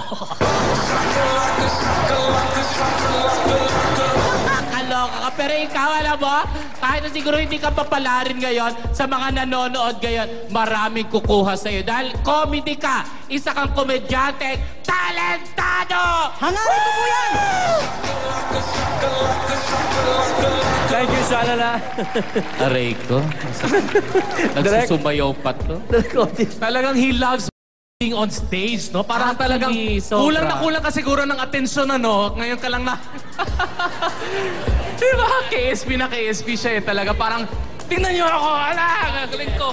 Kaloka ka. Pero ikaw, alam mo, kahit na siguro hindi ka papalarin ngayon, sa mga nanonood ngayon, maraming kukuha sa'yo. Dahil comedy ka. Isa kang komedyante, talentado! Hangarin ko po yan! Thank you, Shalala. Aray ko. Nagsusumayaw pa to. Talagang he loves being on stage, no? Parang talagang kulang na kulang ka siguro ng atensyon, ano? Ngayon ka lang na... Diba? KSP na KSP siya eh. Talaga parang, tingnan niyo ako! Ala! Gagaling ko!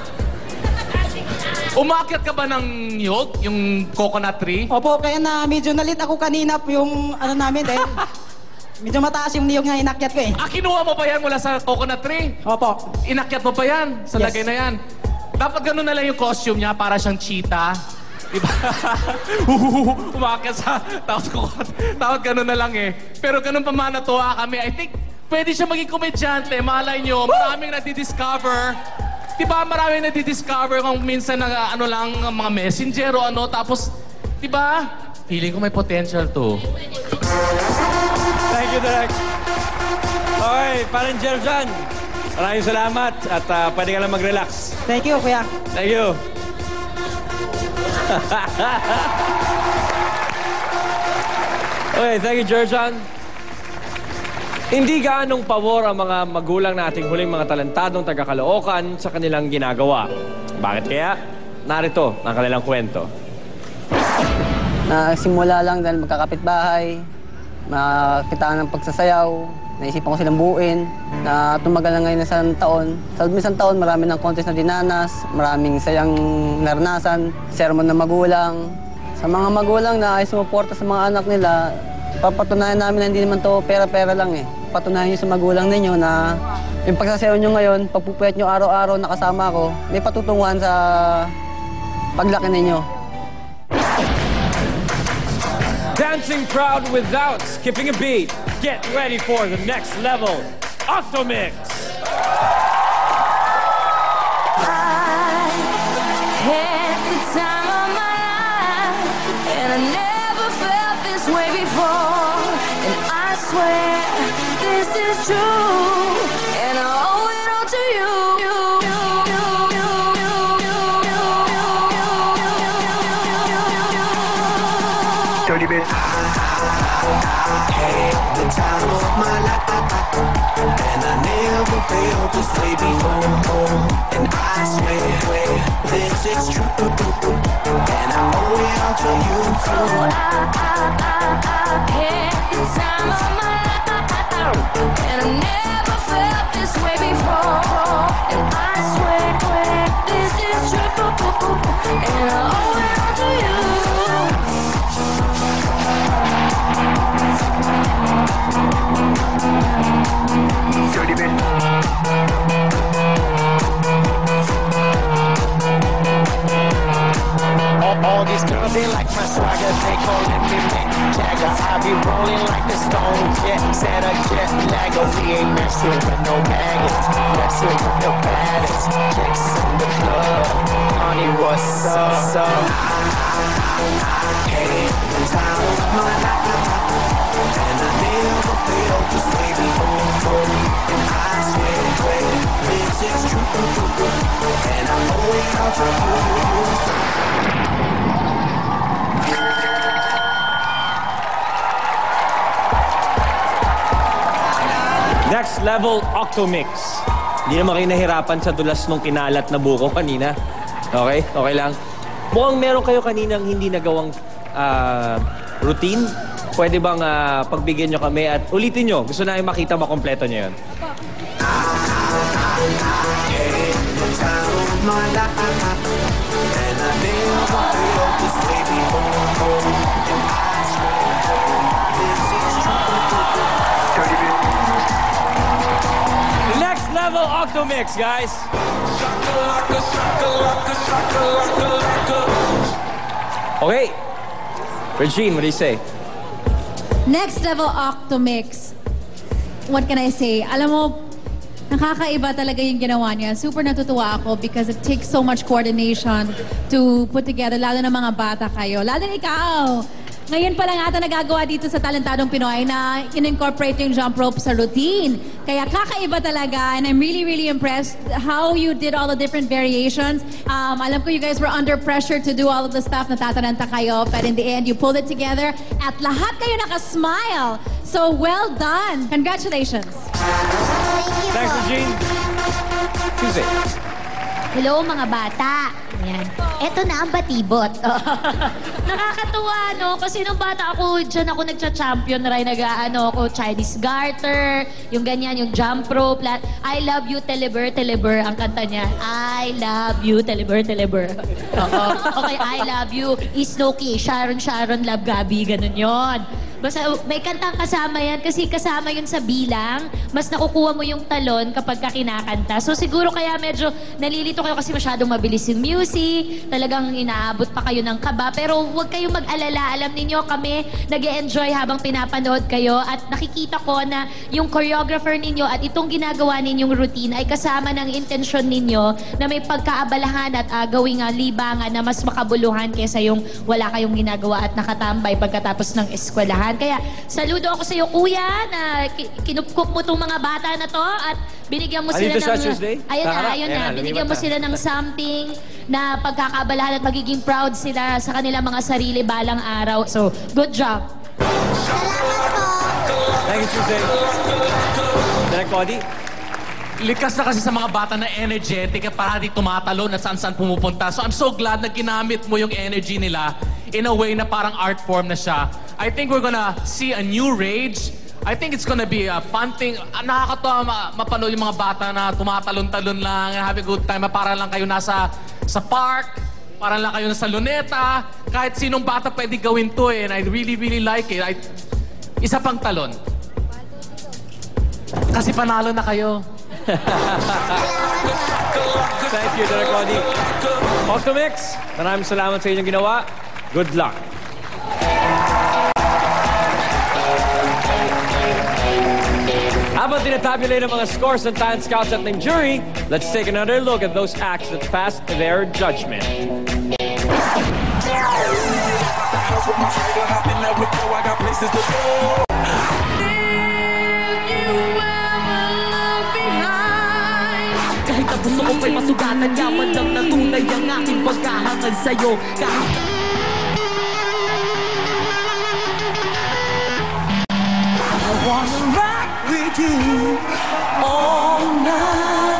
Umakyat ka ba ng nyog? Yung coconut tree? Opo, kaya na medyo nalit ako kanina yung ano namin dahil medyo mataas yung niyog na inakyat ko eh. Ah, kinuha mo pa yan mula sa coconut tree? Opo. Inakyat mo pa yan sa lagay na yan? Dapat ganun na lang yung costume niya, para siyang cheetah. Diba? Umakyat sa tawad ganun na lang eh. Pero ganun pa man natuwa kami. I think pwede siya maging komedyante. Malay nyo, maraming nadidiscover. Diba maraming nadidiscover kung minsan na ano lang, mga messenger o ano. Tapos, diba? Feeling ko may potential to. Thank you, Direk. Okay, parang Gerjan. Maraming salamat at pwede ka lang mag-relax. Thank you, kuya. Thank you. Okay, thank you, Gerjan. Hindi gaanong pabor ang mga magulang nating huling mga talentadong taga-Caloocan sa kanilang ginagawa. Bakit kaya? Narito ang kanilang kwento. Simula lang dahil magkakapitbahay. Makitaan ng pagsasayaw, naisipan ko silang buuin, na tumagal na ngayon na isang taon. Sa isang taon, marami ng contest na dinanas, maraming sayang naranasan, sermon ng magulang. Sa mga magulang na ay sumuporta sa mga anak nila, papatunayan namin na hindi naman to pera-pera lang eh. Patunayan nyo sa magulang ninyo na yung pagsasayaw nyo ngayon, pagpupuyat nyo araw-araw na kasama ko, may patutunguhan sa paglaki ninyo. Dancing crowd without skipping a beat. Get ready for the next level, Octomix! Had the time of my life, and I never felt this way before. And I swear this is true, and I owe it all to you. Dirty bit. Had the time of my life, and I never felt this way before. And I swear this is true, and I owe it all to you. Had the time of my life, and I never felt this way before. And I swear this is true, and I owe it all to you. Dirty bit. All these girls, they like my swagger, they calling me Mick Jagger. I be rolling like the Stone Jet, set a jet lagger. We ain't messing with no baggage, messing with the baddest chicks in the club. Honey, what's up? Hey, the time of my life, and I never felt this way before. And I swear this is true, and I owe it all to you. Next level, Octomix. Hindi naman kayo nahirapan sa dulas nung kinalat na buko kanina. Okay? Okay lang. Mukhang meron kayo kaninang hindi nagawang routine. Pwede bang pagbigyan nyo kami at ulitin nyo? Gusto namin makita makompleto nyo yun. Next level Octomix, guys! Okay. Regine, what do you say? Next level Octomix. What can I say? Alam mo, nakakaiba talaga yung ginawa niya. Super natutuwa ako because it takes so much coordination to put together, lalo na mga bata kayo. Lalo na ikaw. Ngayon pa lang ata nagagawa dito sa Talentadong Pinoy na in-incorporate yung jump rope sa routine. Kaya kakaiba talaga and I'm really, really impressed how you did all the different variations. Alam ko you guys were under pressure to do all of the stuff na tatalanta kayo, but in the end, you pulled it together at lahat kayo nakasmile. So well done. Congratulations. Thanks, Regine. Tuesday. Hello, mga bata. Ayan. Eto na ang batibot. Nakakatuwa, no? Kasi nung bata ako, dyan ako nagcha-champion rin. Ako, Chinese garter, yung ganyan, yung jump rope. I love you, Teleber, Teleber, ang kanta niya. I love you, Teleber, Teleber. Okay, I love you, Isnoki, Sharon, Sharon, love Gabi, ganun yon. Basta may kantang kasama yan kasi kasama yun sa bilang. Mas nakukuha mo yung talon kapag kinakanta. So siguro kaya medyo nalilito kayo kasi masyadong mabilis yung music. Talagang inaabot pa kayo ng kaba. Pero huwag kayong mag-alala. Alam ninyo kami nag-e-enjoy habang pinapanood kayo. At nakikita ko na yung choreographer ninyo at itong ginagawa ninyong routine ay kasama ng intensyon ninyo na may pagkaabalahan at gawing libangan na mas makabuluhan kaysa yung wala kayong ginagawa at nakatambay pagkatapos ng eskwelahan. Kaya saludo ako sa iyo, kuya, na kinupkup mo tong mga bata na to at binigyan mo sila ng... Ayun na. Binigyan mo sila ng something na pagkakaabalahan at magiging proud sila sa kanilang mga sarili balang araw. So, good job. Thank you, Tuesday. Direk Cody? Likas na kasi sa mga bata na energetic at parati tumatalon at saan-saan pumupunta. So I'm so glad na ginamit mo yung energy nila in a way na parang art form na siya. I think we're gonna see a new Rage. I think it's gonna be a fun thing. Nakakatawa mapanood yung mga bata na tumatalon-talon lang, have a good time. Para lang kayo nasa sa park, para lang kayo nasa luneta. Kahit sinong bata pwede gawin to eh. And I really, really like it. Isa pang talon. Kasi panalo na kayo. Thank you, Direk Roddy. Octomix, maraming salamat sa inyong ginawa. Good luck. Habang tinatabulate ang mga scores ng talent scouts at ng jury, let's take another look at those acts that passed their judgment. Kahit ang gusto ko pa'y masugatan, yaman lang na tunay ang aking pagkahangad sa'yo. I wanna rock with you all night.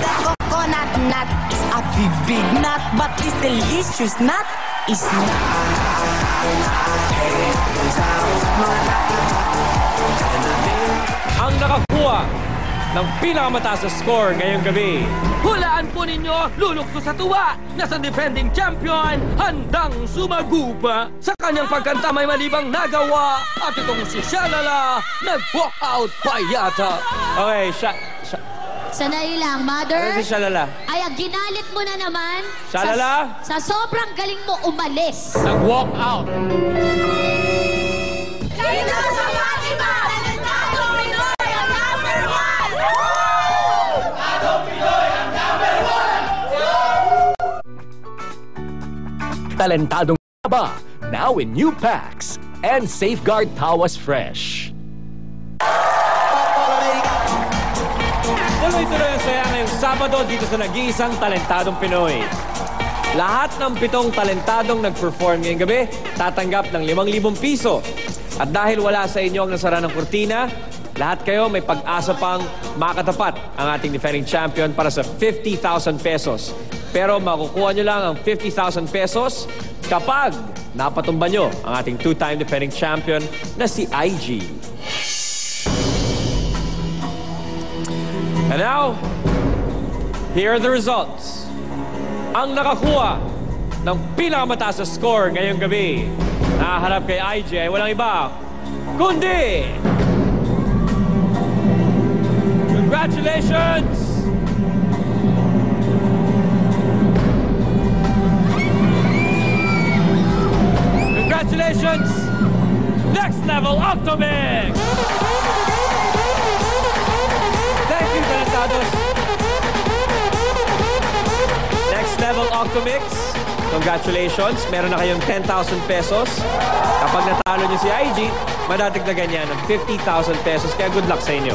The coconut nut is a big nut, but it's delicious nut. It's not. Ang nakakuha ng pinakamataas na score ngayong gabi. Hulaan po ninyo, lulukso sa tuwa, nasa defending champion, handang sumagupa. Sa kanyang pagkanta may malibang nagawa, at itong si Shalala, nag-walk out pa yata. Okay, Sanay lang, Mother. Ano si Shalala? Ay, ginalit mo na naman. Shalala? Sa sobrang galing mo umalis. Nag-walk out. Dito sa Fatima! Talentadong Pinoy ang number one! Talentadong Pinoy ang number one! Talentadong ba? Now in new packs. And Safeguard Tawas Fresh. Tuloy-tuloy ang saya ngayong Sabado dito sa nag-iisang Talentadong Pinoy. Lahat ng 7 talentadong nag-perform ngayong gabi, tatanggap ng 5,000 piso. At dahil wala sa inyo ang nasara ng kurtina, lahat kayo may pag-asa pang makatapat ang ating defending champion para sa 50,000 pesos. Pero makukuha nyo lang ang 50,000 pesos kapag napatumba nyo ang ating 2-time defending champion na si IG. And now, here are the results. Ang nakakuha ng pinakamataas na score ngayong gabi, nakaharap kay IG ay walang iba, kundi... Congratulations! Congratulations! Next Level Octomix! Thank you, Talentados! Next Level Octomix, congratulations! Meron na kayong 10,000 pesos. Kapag natalo niyo si IG, madadagdagan niya ng 50,000 pesos. Kaya good luck sa inyo.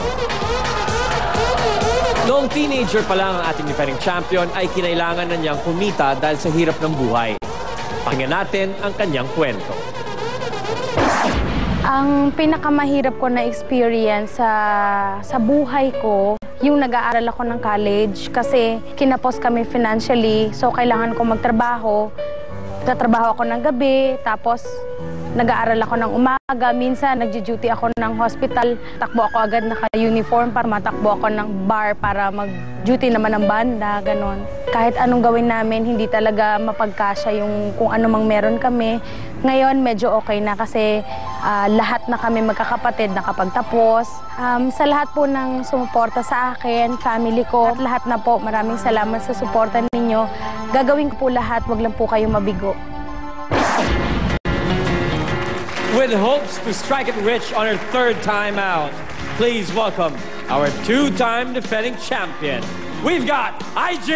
Noong teenager pa lang ang ating defending champion ay kinailangan na niyang kumita dahil sa hirap ng buhay. Pakinggan natin ang kanyang kwento. Ang pinakamahirap ko na experience sa buhay ko, yung nag-aaral ako ng college kasi kinapos kami financially, so kailangan ko magtrabaho. Tatrabaho ako ng gabi, tapos nag-aaral ako ng umaga. Minsan nagji-duty ako ng hospital, takbo ako agad naka-uniform para matakbo ako ng bar para mag-duty naman ng banda, ganon. Kahit anong gawin namin, hindi talaga mapagkasya yung kung ano mang meron kami. Ngayon, medyo okay na kasi lahat na kami magkakapatid nakapagtapos. Sa lahat po ng sumuporta sa akin, family ko, lahat na po, maraming salamat sa suporta ninyo. Gagawin ko po lahat, wag lang po kayong mabigo. With hopes to strike it rich on her 3rd time out, please welcome our 2-time defending champion. We've got IG!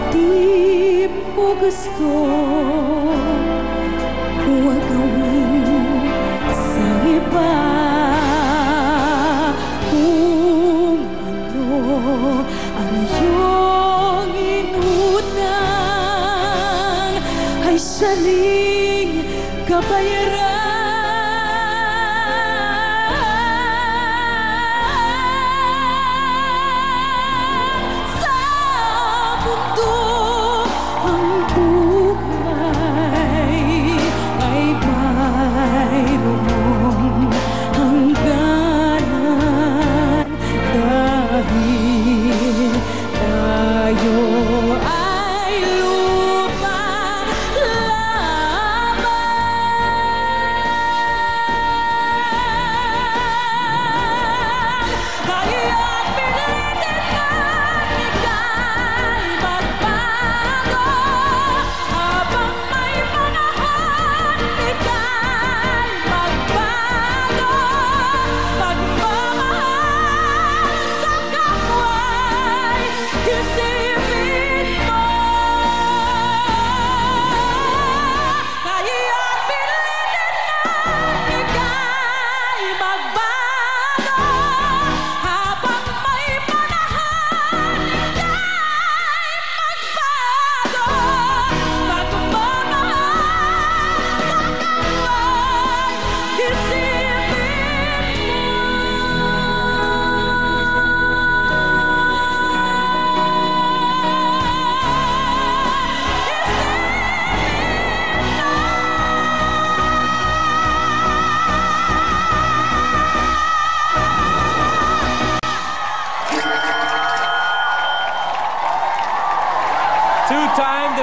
Di mo gusto huwag gawin sa iba. Kung ano ang iyong inutang ay siyaling kabayaran.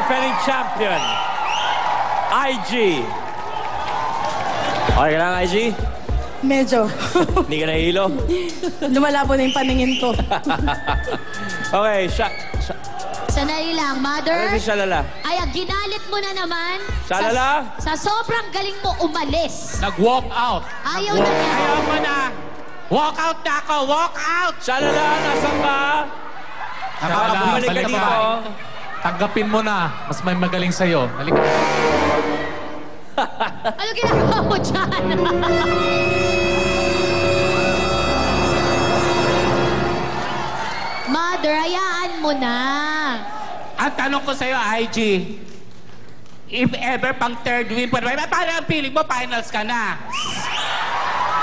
defending champion, IG. Okay ka lang, IG? Medyo. Hindi ka nahihilo? Lumalabo na yung paningin ko. Okay, Sanali lang, Mother. Ano si Shalala? Ay, ginalit mo na naman. Shalala? Sa sobrang galing mo umalis. Nag-walk out. Ayaw na niya. Ayaw mo na. Walk out na ako. Walk out. Shalala, nasan ka? Bumalik ka dito. Tanggapin mo na. Mas may magaling sa'yo. Halika. Ano ginagawa mo dyan? Mother, hayaan mo na. Ang tanong ko sa'yo, IG, if ever pang third win, paano ang feeling mo, finals ka na?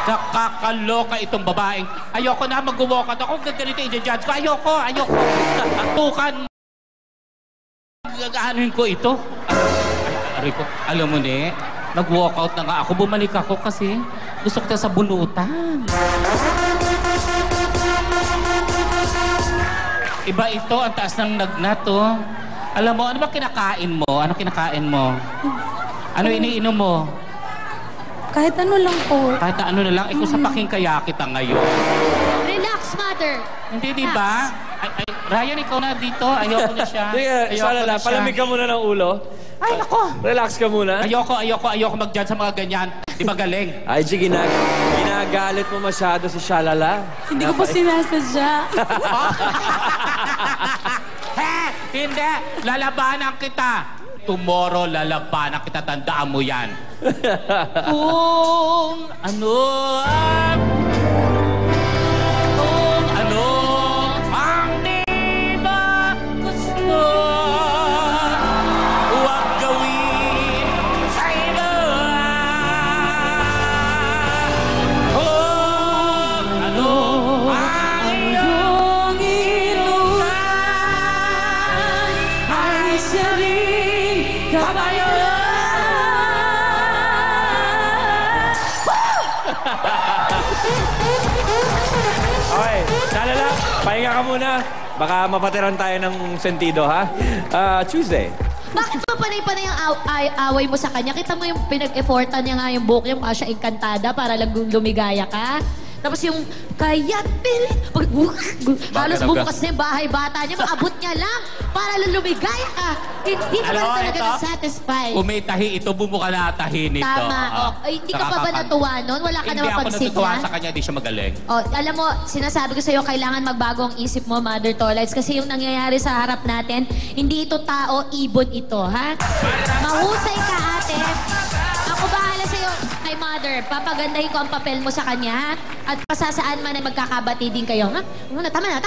Nakakaloka itong babaeng. Ayoko na mag-walk out. Ako ganito i-judge ko. Ayoko. Tukan. Gagaanin ko ito. Alam mo ne, nag-walk out na nga ako. Bumalik ako kasi gusto ko sa bulutan. Iba ito, ang taas ng nagnat, oh. Alam mo, ano ba kinakain mo? Ano kinakain mo? Ano iniinom mo? Kahit ano lang po. Kahit ano na lang, ikaw sa paking kaya kita ngayon. Relax, Mother. Hindi, di ba? Ay, Ryan, ikaw na dito. Ayoko na siya. Sige, Shalala, palamig ka muna ng ulo. Ay, nako. Relax ka muna. Ayoko mag-judge sa mga ganyan. Di ba galing? IG, ginagalit mo masyado si Shalala. Hindi ko po sinasadya. Hindi. Lalabanan kita. Tomorrow, lalabanan kita. Tandaan mo yan. Kung ano ang di ba gusto, huwag gawin sa iba. Kung ano ang iyong inulan ay siyang kabayo. Okay, Shalala, pahinga ka muna. Baka mapatiran tayo ng sentido, ha? Tuesday. Bakit ba panay-panay ang away mo sa kanya? Kita mo yung pinag-effortan niya nga yung buhok niya, mukha siya encantada para lang lumigaya ka. Tapos yung kaya't pilit. Halos bumukas na yung bahay bata niya. Maabot niya lang para lang lumigaya ka. Hindi ka ba talaga na-satisfied? Kung may tahi ito, bumuka na tahi nito. Tama. Ay, hindi ka pa ba natuwa nun? Wala ka na mapansin Hindi ako natutuwa niya? sa kanya, di siya magaling. Alam mo, sinasabi ko sa'yo, kailangan magbago ang isip mo, Mother Tolites. Kasi yung nangyayari sa harap natin, hindi ito tao, ibon ito, ha? Mahusay ka, ate. Ako bahala sa'yo, kay Mother. Papagandahin ko ang papel mo sa kanya, ha? At pasasaan man ay magkakabati din kayo, ha? Tama na.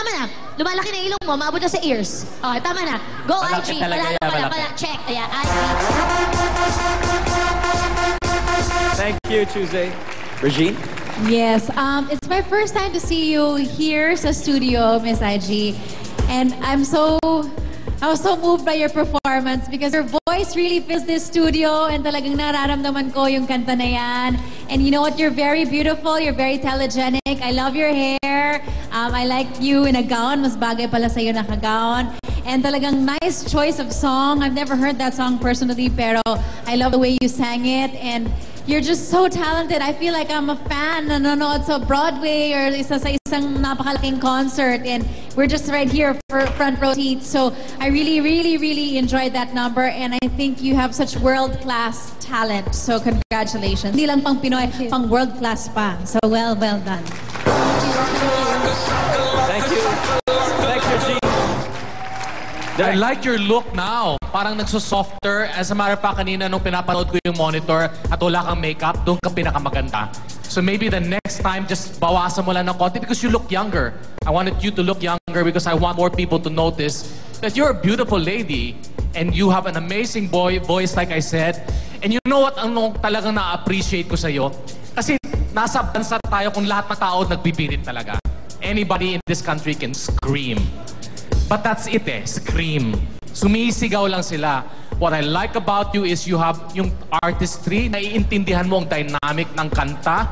Lumalaki na ilong mo, maabot na sa ears. Okay, tama na. Go, Malaki IG. talaga yan, malaki. Check. Ayan, IG. Thank you, Tuesday. Regine? Yes, it's my first time to see you here sa studio, Miss IG. And I was so moved by your performance because your voice really fills this studio and talagang nararamdaman ko yung kanta na yan. And you know what? You're very beautiful. You're very telegenic. I love your hair. I like you in a gown. Mas bagay pala sa'yo naka-gown. And talagang nice choice of song. I've never heard that song personally, pero I love the way you sang it. And you're just so talented. I feel like I'm a fan na nanonood sa Broadway or sa isang napakalaking concert. And we're just right here for front row seats. So I really, really, really enjoyed that number. And I think you have such world-class talent. So congratulations. Hindi lang pang Pinoy, pang world-class pa. So well done. Thank you. Thanks, Regine. I like your look now. Parang nagsusofter. As a matter of fact, kanina nung pinapanood ko yung monitor at wala kang makeup, doon ka pinakamaganda. So maybe the next time, just bawasan mo lang ng konti because you look younger. I wanted you to look younger because I want more people to notice that you're a beautiful lady and you have an amazing voice, like I said. And you know what ang talagang na-appreciate ko sa'yo? Kasi nasa bansa tayo kung lahat ng tao nagbibirit talaga. Anybody in this country can scream. But that's it scream. Sumisigaw lang sila. What I like about you is you have yung artistry, naiintindihan mo ang dynamic ng kanta,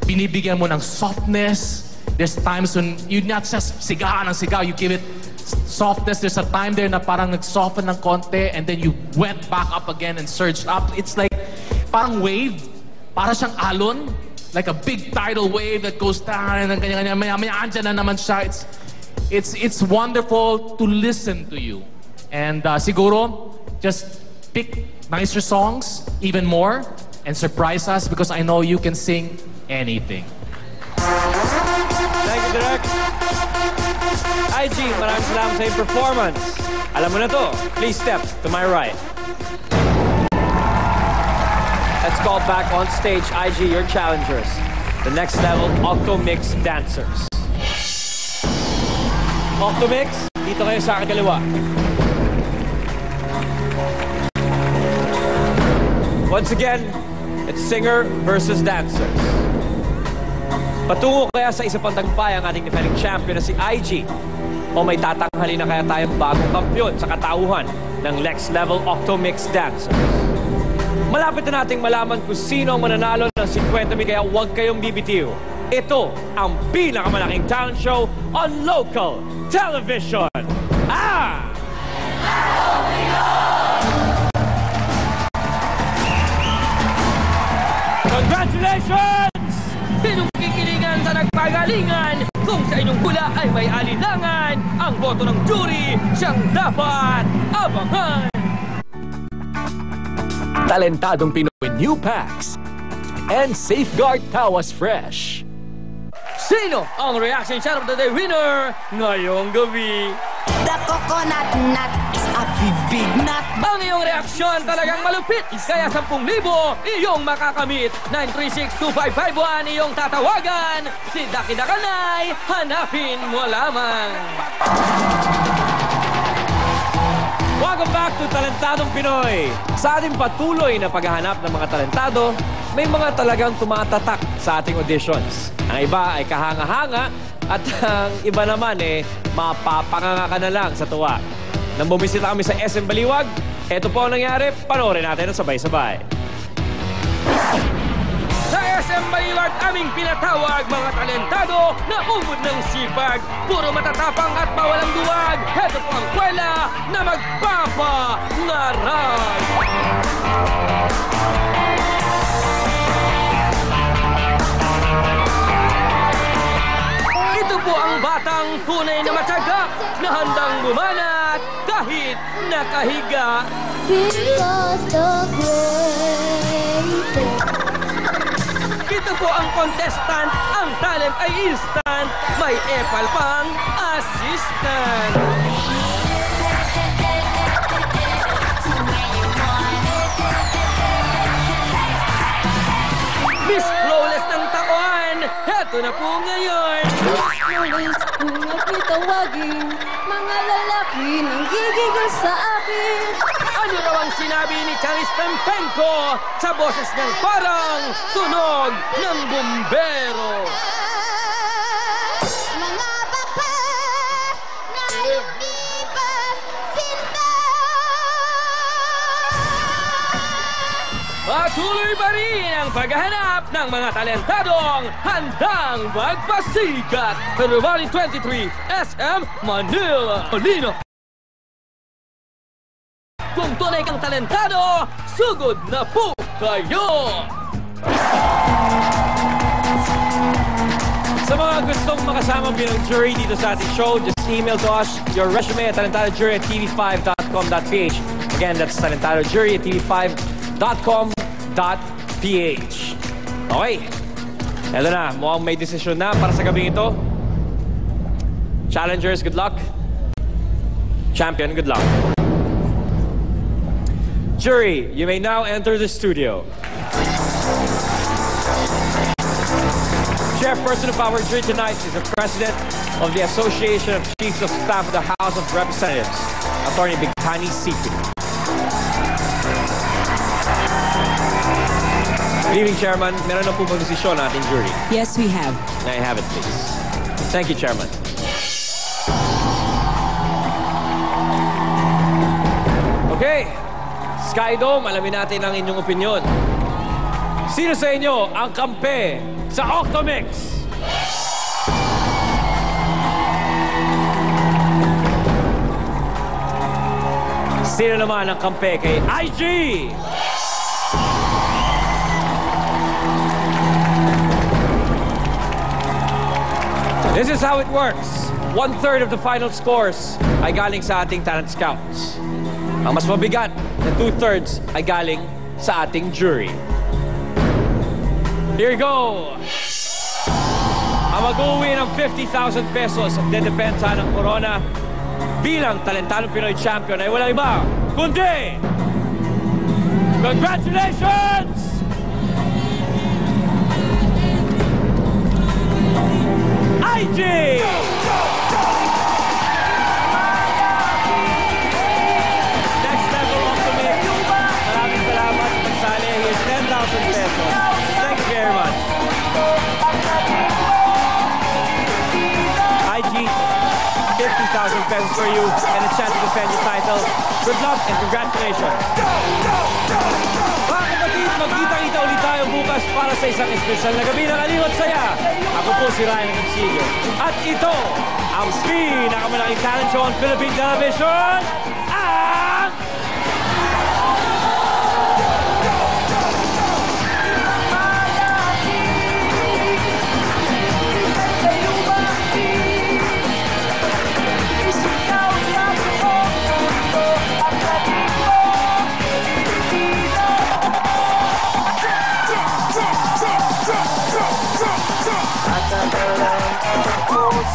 binibigyan mo ng softness. There's times when you not just sigaw ng sigaw, you give it softness. There's a time there na parang nag-soften ng konti and then you went back up again and surged up. It's like parang wave. Para siyang alon. Like a big tidal wave that goes down and then kanya-kanya. Maya-maya andyan na naman siya. It's wonderful to listen to you. And siguro, just pick nicer songs, even more, and surprise us because I know you can sing anything. Thank you, Direk. IG, maraming salamat sa iyong performance. Alam mo na to. Please step to my right. Let's call back on stage, IG, your challengers. The next level, Octomix dancers. Octomix, dito kayo sa akin kaliwa. Once again, it's singer versus dancers. Patungo kaya sa isa pang tagumpay ang ating defending champion na si IG? O may tatanghali na kaya tayong bagong kampiyon sa katauhan ng next level Octomix dancers? Malapit na nating malaman kung sino ang mananalo ng 50,000 kaya huwag kayong bibitiw. Ito ang pinakamalaking talent show on local television. Congratulations! Pinungkikilingan sa nagpagalingan. Kung sa inyong hula ay may alinlangan, ang boto ng jury siyang dapat abangan. Talentadong Pinoy new packs and Safeguard Tawas Fresh. Sino ang reaction shot of the day winner ngayong gabi? The coconut nut is a big nut. Ang iyong reaksyon talagang malupit. Kaya 10,000 iyong makakamit. 936-2551 iyong tatawagan. Si Daki Dakanay, hanapin mo lamang. Welcome back to Talentadong Pinoy. Sa ating patuloy na paghahanap ng mga talentado, may mga talagang tumatatak sa ating auditions. Ang iba ay kahanga-hanga at ang iba naman mapapanganga ka na lang sa tuwa. Nang bumisita kami sa SM Baliwag, eto po ang nangyari, panoorin natin ang sabay-sabay. Sa SM Baliwag, aming pinatawag mga talentado na umod ng sipag. Puro matatapang at mawalang duwag. Heto po ang kwela na magpapangarag. Ito po ang batang tunay na matyaga na handang bumanat kahit nakahiga. Because the greatest. Ito po ang contestant, ang talent ay instant, may epal pang assistant. Miss Flawless ng taon, heto na po ngayon. Flawless kung ako'y tawagin, mga lalaki nang gigigil sa akin. Ano raw ang sinabi ni Charis Pempenko sa boses ng parang tunog ng bumbero? Mga baka na lumipas sinta. Patuloy pa rin ang paghahanap ng mga talentadong handang magpasikat. February 23, SM Manila. Kung tunay kang talentado, sugod na po kayo! Sa mga gustong makasama bilang jury dito sa ating show, just email to us your resume at talentadojury@tv5.com.ph. Again, that's talentadojury@tv5.com.ph. Okay. Eto na, mukhang may desisyon na para sa gabing ito. Challengers, good luck. Champion, good luck. Jury, you may now enter the studio. Chairperson of our jury tonight is the President of the Association of Chiefs of Staff of the House of Representatives, Attorney Bigtani Sipi. Good evening, Chairman. Meron na po bang desisyon na ating jury? Yes, we have. May I have it, please? Thank you, Chairman. Okay. Skydome, alamin natin ang inyong opinyon. Sino sa inyo ang kampe sa Octomix? Sino naman ang kampe kay IG? This is how it works. 1/3 of the final scores ay galing sa ating talent scouts. Ang mas mabigat na 2/3 ay galing sa ating jury. Here you go! Ang mag-uwi ng 50,000 pesos at dedepenta ng Corona bilang talentadong Pinoy champion ay walang iba kundi congratulations! IG! Next level ultimate. Maraming salamat sa pagsali. Here's 10,000 pesos. Thank you very much. IG, 50,000 pesos for you and a chance to defend your title. Good luck and congratulations. Mga kapatid, magkita-kita ulit tayo bukas para sa isang espesyal na gabi ng Aliw at Saya. Ako po si Ryan Agoncillo. At ito, ang pinakamalaking talent show on Philippine Television, ang...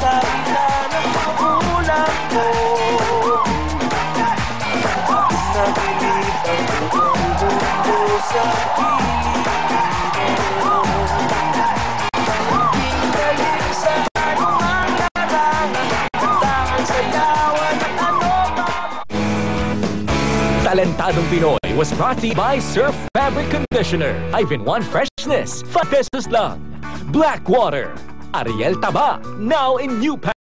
Sa ila ng magulang ko, nabilib ang buong mundo sa piling mo. Tinggalin sa anumang larangan, tangan sayawan at ano pa. Talentadong Pinoy was brought to you by Surf Fabric Conditioner. 5-in-1 freshness, 5 pesos lang. Blackwater, Ariel Taba, now in new pack.